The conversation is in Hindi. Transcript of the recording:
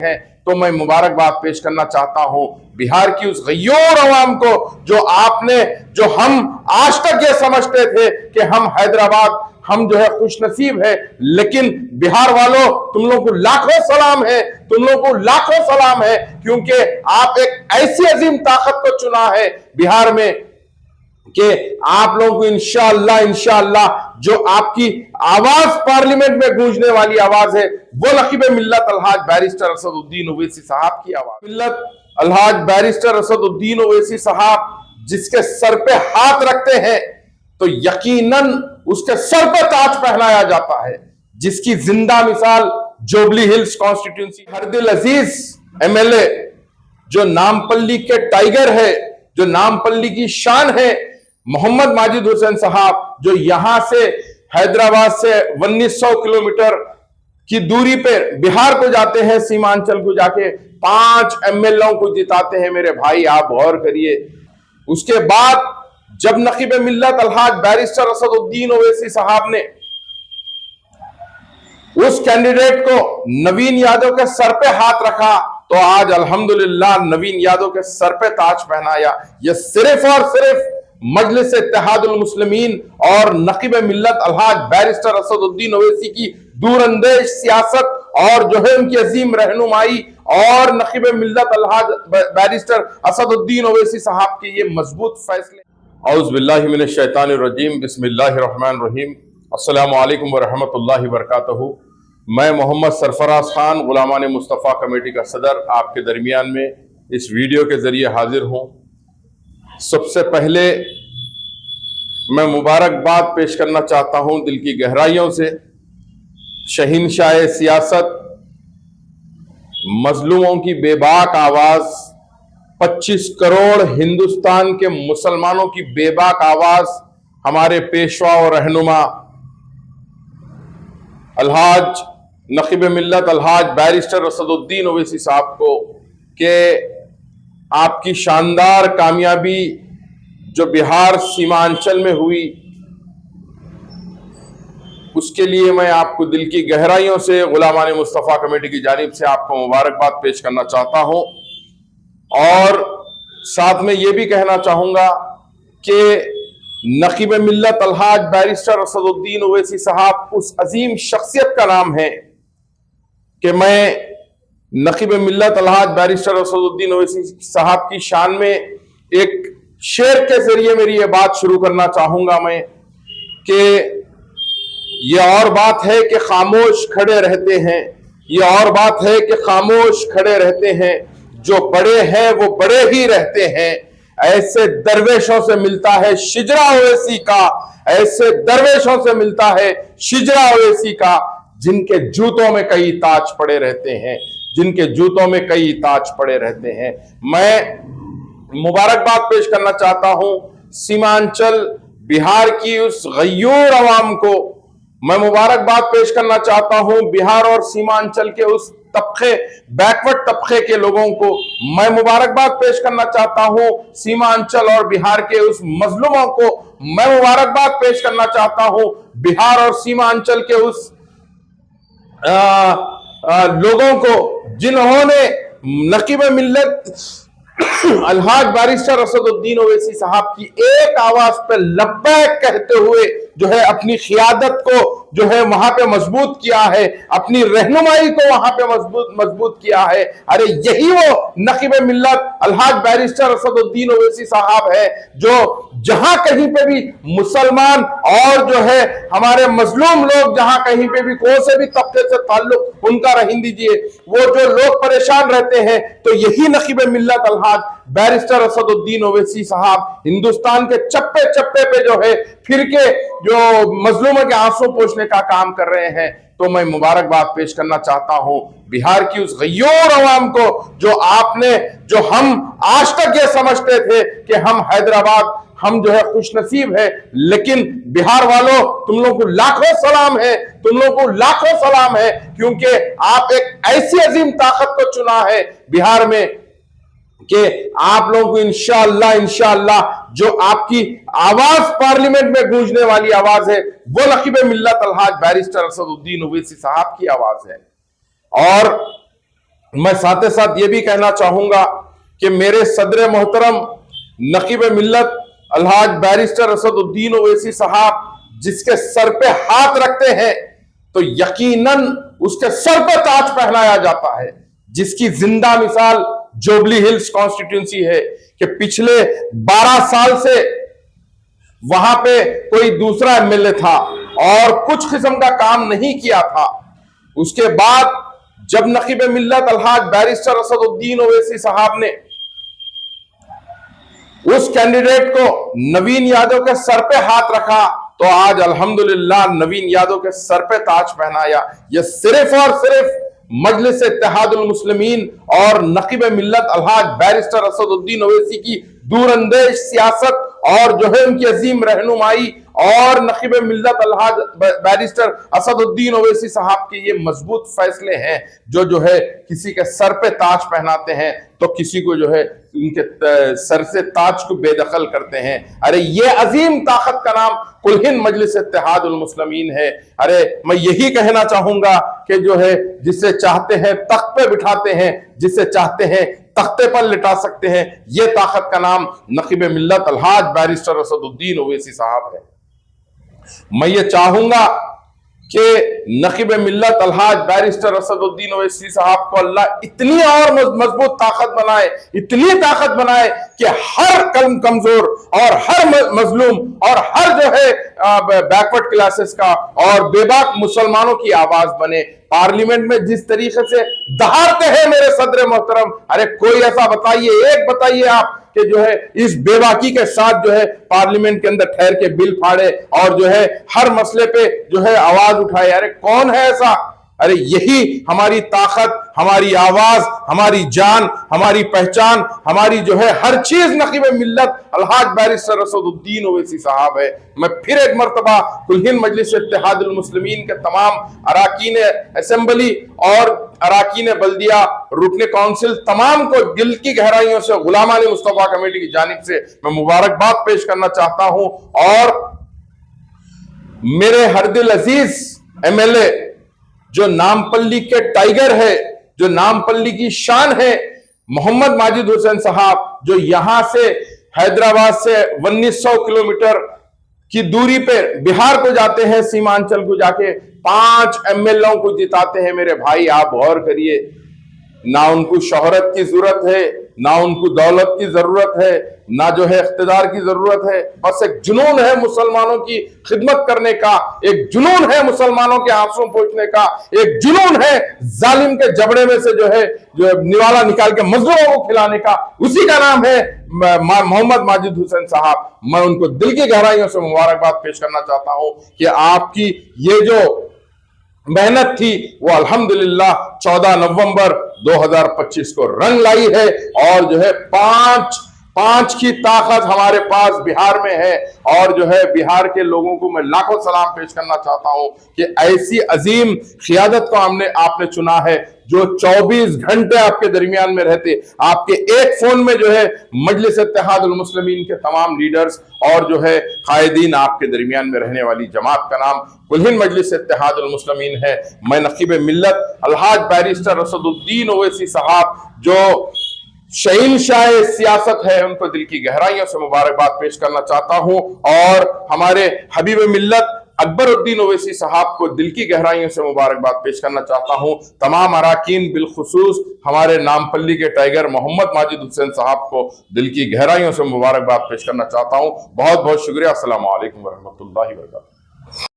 है। तो मैं मुबारकबाद पेश करना चाहता हूं बिहार की उस गय्योर अवाम को जो हम आज तक ये समझते थे कि हम हैदराबाद हम जो है खुश नसीब है, लेकिन बिहार वालों तुम लोगों को लाखों सलाम है, तुम लोगों को लाखों सलाम है, क्योंकि आप एक ऐसी अजीम ताकत को चुना है बिहार में कि आप लोगों को इंशाअल्लाह जो आपकी आवाज पार्लियामेंट में गूंजने वाली आवाज है वो नकीब मिल्लत अलहाज बैरिस्टर असदुद्दीन ओवैसी साहब की आवाज। मिल्लत अलहाज बैरिस्टर असदुद्दीन ओवैसी साहब जिसके सर पे हाथ रखते हैं तो यकीनन उसके सर पर ताज पहनाया जाता है, जिसकी जिंदा मिसाल जुबली हिल्स कॉन्स्टिट्यूंसी हरदिल अजीज एमएलए जो नामपल्ली के टाइगर है, जो नामपल्ली की शान है, मोहम्मद माजिद हुसैन साहब जो यहां से हैदराबाद से 1900 किलोमीटर की दूरी पे बिहार को जाते हैं, सीमांचल को जाके 5 एमएलए को जिताते हैं। मेरे भाई आप गौर करिए, उसके बाद जब नकीब मिल्लत अलहाज बैरिस्टर असदुद्दीन ओवैसी साहब ने उस कैंडिडेट को नवीन यादव के सर पे हाथ रखा तो आज अल्हम्दुलिल्लाह नवीन यादव के सर पे ताज पहनाया। यह सिर्फ और सिर्फ मजलिस इत्तेहादुल मुस्लिमीन और नकीब मिल्लत अलहाज बैरिस्टर असदुद्दीन ओवैसी की दूरंदेश सियासत और जो है उनकी अजीम रहनुमाई और नकीब मिल्लत अलहाज बैरिस्टर असदुद्दीन ओवैसी साहब के ये मजबूत फैसले। औज़ु बिल्लाहि मिनश शैतानिर रजीम, बिस्मिल्लाहिर रहमानिर रहीम, अस्सलामु अलैकुम व रहमतुल्लाहि व बरकातहू। मैं मोहम्मद सरफराज खान गुलामान मुस्तफ़ा कमेटी का सदर आपके दरमियान में इस वीडियो के जरिए हाजिर हूँ। सबसे पहले मैं मुबारकबाद पेश करना चाहता हूँ दिल की गहराइयों से शहीनशाह सियासत, मजलूमों की बेबाक आवाज, 25 करोड़ हिंदुस्तान के मुसलमानों की बेबाक आवाज, हमारे पेशवा और रहनुमा अलहाज नकीब मिल्लत अलहाज बैरिस्टर असदुद्दीन ओवैसी साहब को कि आपकी शानदार कामयाबी जो बिहार सीमांचल में हुई उसके लिए मैं आपको दिल की गहराइयों से गुलामान मुस्तफ़ा कमेटी की जानिब से आपको मुबारकबाद पेश करना चाहता हूं और साथ में ये भी कहना चाहूंगा कि नकीब मिल्लत अलहाज बैरिस्टर असदुद्दीन ओवैसी साहब उस अजीम शख्सियत का नाम है कि मैं नकीब मिल्लत अलहाज बैरिस्टर असदुद्दीन ओवैसी साहब की शान में एक शेर के जरिए मेरी ये बात शुरू करना चाहूंगा मैं कि ये और बात है कि खामोश खड़े रहते हैं, ये और बात है कि खामोश खड़े रहते हैं, जो बड़े हैं वो बड़े ही रहते हैं। ऐसे दरवेशों से मिलता है शिजरा ओवैसी का, ऐसे दरवेशों से मिलता है शिजरा ओवैसी का, जिनके जूतों में कई ताज पड़े रहते हैं, जिनके जूतों में कई ताज पड़े रहते हैं। मैं मुबारकबाद पेश करना चाहता हूं सीमांचल बिहार की उस गय्योर अवाम को, मैं मुबारकबाद पेश करना चाहता हूं बिहार और सीमांचल के उस तबके बैकवर्ड तबके के लोगों को, मैं मुबारकबाद पेश करना चाहता हूं सीमांचल और बिहार के उस मजलूमों को, मैं मुबारकबाद पेश करना चाहता हूं बिहार और सीमांचल के उस लोगों को जिन्होंने नकीब मिल्लत अलहाज बैरिस्टर असदुद्दीन ओवैसी साहब की एक आवाज पे लब्बैक कहते हुए जो है अपनी क़ियादत को जो है वहां पे मजबूत किया है, अपनी रहनुमाई को वहां पे मजबूत किया है। अरे यही वो नकीब मिल्लत अलहाज बैरिस्टर असदुद्दीन ओवैसी साहब है जो जहां कहीं पे भी मुसलमान और जो है हमारे मजलूम लोग जहां कहीं पे भी कोई से भी तबके से ताल्लुक उनका रहने दीजिए, वो जो लोग परेशान रहते हैं तो यही नकीब मिल्लत अलहाज बैरिस्टर असदुद्दीन ओवैसी साहब हिंदुस्तान के चप्पे चप्पे पे जो है फिर के जो मजलूमों के आंसू पोंछने का काम कर रहे हैं। तो मैं मुबारकबाद पेश करना चाहता हूं बिहार की उस गय्योर अवाम को जो हम आज तक ये समझते थे कि हम हैदराबाद हम जो है खुश नसीब है, लेकिन बिहार वालों तुम लोगों को लाखों सलाम है, तुम लोगों को लाखों सलाम है, क्योंकि आप एक ऐसी अजीम ताकत को चुना है बिहार में कि आप लोगों को इंशाअल्लाह जो आपकी आवाज पार्लियामेंट में गूंजने वाली आवाज है वो नकीब मिल्लत अलहाज बैरिस्टर असदुद्दीन ओवैसी साहब की आवाज है। और मैं साथ ही साथ ये भी कहना चाहूंगा कि मेरे सदर मोहतरम नकीब मिल्लत अलहाज बैरिस्टर असदुद्दीन ओवैसी साहब जिसके सर पे हाथ रखते हैं तो यकीनन उसके सर पे ताज पहनाया जाता है, जिसकी जिंदा मिसाल जोबली हिल्स कॉन्स्टिट्यूंसी है कि पिछले 12 साल से वहां पे कोई दूसरा एमएलए था और कुछ किस्म का काम नहीं किया था। उसके बाद जब नकीब मिल्लत अलहाज बैरिस्टर असदुद्दीन ओवैसी साहब ने उस कैंडिडेट को नवीन यादव के सर पे हाथ रखा तो आज अल्हम्दुलिल्लाह नवीन यादव के सर पे ताज पहनाया। यह सिर्फ और सिर्फ मजलिस इत्तेहादुल मुस्लिमीन और नकीब मिल्लत अलहाज बैरिस्टर असदुद्दीन ओवैसी की दूरंदेश सियासत और जो है उनकी अजीम रहनुमाई और नकीब मिल्लत अलहाज बैरिस्टर असदुद्दीन ओवैसी साहब के ये मजबूत फैसले हैं जो है किसी के सर पे ताज पहनाते हैं तो किसी को जो है उनके सर से ताज को बेदखल करते हैं। अरे ये अजीम ताकत का नाम कुल हिंद मजलिस इत्तेहादुल मुस्लिमीन है। अरे मैं यही कहना चाहूंगा कि जो है जिसे चाहते हैं तख्त पे बिठाते हैं, जिसे चाहते हैं तख्ते पर लिटा सकते हैं। ये ताकत का नाम नकीब मिल्लत अलहाज बैरिस्टर असदुद्दीन ओवैसी साहब है। मैं ये चाहूंगा कि नकीब मिल्लत अलहाज बैरिस्टर असदुद्दीन ओवैसी साहब को अल्लाह इतनी और मजबूत ताकत बनाए, इतनी ताकत बनाए कि हर कमजोर और हर मजलूम और हर जो है बैकवर्ड क्लासेस का और बेबाक मुसलमानों की आवाज बने। पार्लियामेंट में जिस तरीके से दहाड़ते हैं मेरे सदर मोहतरम, अरे कोई ऐसा बताइए, एक बताइए आप कि जो है इस बेबाकी के साथ जो है पार्लियामेंट के अंदर ठहर के बिल फाड़े और जो है हर मसले पे जो है आवाज उठाए। अरे कौन है ऐसा? अरे यही हमारी ताकत, हमारी आवाज, हमारी जान, हमारी पहचान, हमारी जो है हर चीज नकीब मिल्लत अलहाज बैरिस्टर असदुद्दीन ओवैसी साहब है। मैं फिर एक मर्तबा कुल हिंद मजलिस इत्तेहादुल मुस्लिमीन के तमाम अराकीन असेंबली और अराकीन बल्दिया रुकने काउंसिल तमाम को दिल की गहराइयों से गुलाम अली मुस्तफा कमेटी की जानिब से मैं मुबारकबाद पेश करना चाहता हूं। और मेरे हरदिल अजीज एमएलए जो नामपल्ली के टाइगर है, जो नामपल्ली की शान है, मोहम्मद माजिद हुसैन साहब जो यहां से हैदराबाद से 1900 किलोमीटर की दूरी पे बिहार को जाते हैं, सीमांचल को जाके 5 एमएलए को जिताते हैं। मेरे भाई आप गौर करिए, ना उनको शोहरत की जरूरत है, ना उनको दौलत की जरूरत है, ना जो है इख्तिदार की जरूरत है, बस एक जुनून है मुसलमानों की खिदमत करने का, एक जुनून है मुसलमानों के आंसू पोंछने का, एक जुनून है जालिम के जबड़े में से जो है जो निवाला निकाल के मजलूमों को खिलाने का। उसी का नाम है मोहम्मद माजिद हुसैन साहब। मैं उनको दिल की गहराइयों से मुबारकबाद पेश करना चाहता हूं कि आपकी ये जो मेहनत थी वो अल्हम्दुलिल्लाह 14 नवंबर 2025 को रंग लाई है और जो है पांच की ताकत हमारे पास बिहार में है। और जो है बिहार के लोगों को मैं लाखों सलाम पेश करना चाहता हूं कि ऐसी अजीम क़ियादत को आपने चुना है जो 24 घंटे आपके दरमियान में रहते, आपके एक फोन में जो है मजलिस इत्तेहादुल मुस्लिमीन के तमाम लीडर्स और जो है कायदीन आपके दरमियान में रहने वाली जमात का नाम कुल हिंद मजलिस इत्तेहादुल मुस्लिमीन है। मैं नकीब मिल्लत अलहाज बैरिस्टर असदुद्दीन ओवैसी साहब जो शहीनशाह सियासत है उनको दिल की गहराइयों से मुबारकबाद पेश करना चाहता हूं और हमारे हबीब मिल्लत अकबरुद्दीन ओवैसी साहब को दिल की गहराइयों से मुबारकबाद पेश करना चाहता हूं। तमाम अराकीन बिलखुसूस हमारे नामपल्ली के टाइगर मोहम्मद माजिद हुसैन साहब को दिल की गहराइयों से मुबारकबाद पेश करना चाहता हूं। बहुत बहुत शुक्रिया। अस्सलाम वालेकुम रहमतुल्लाहि व बरकातहू।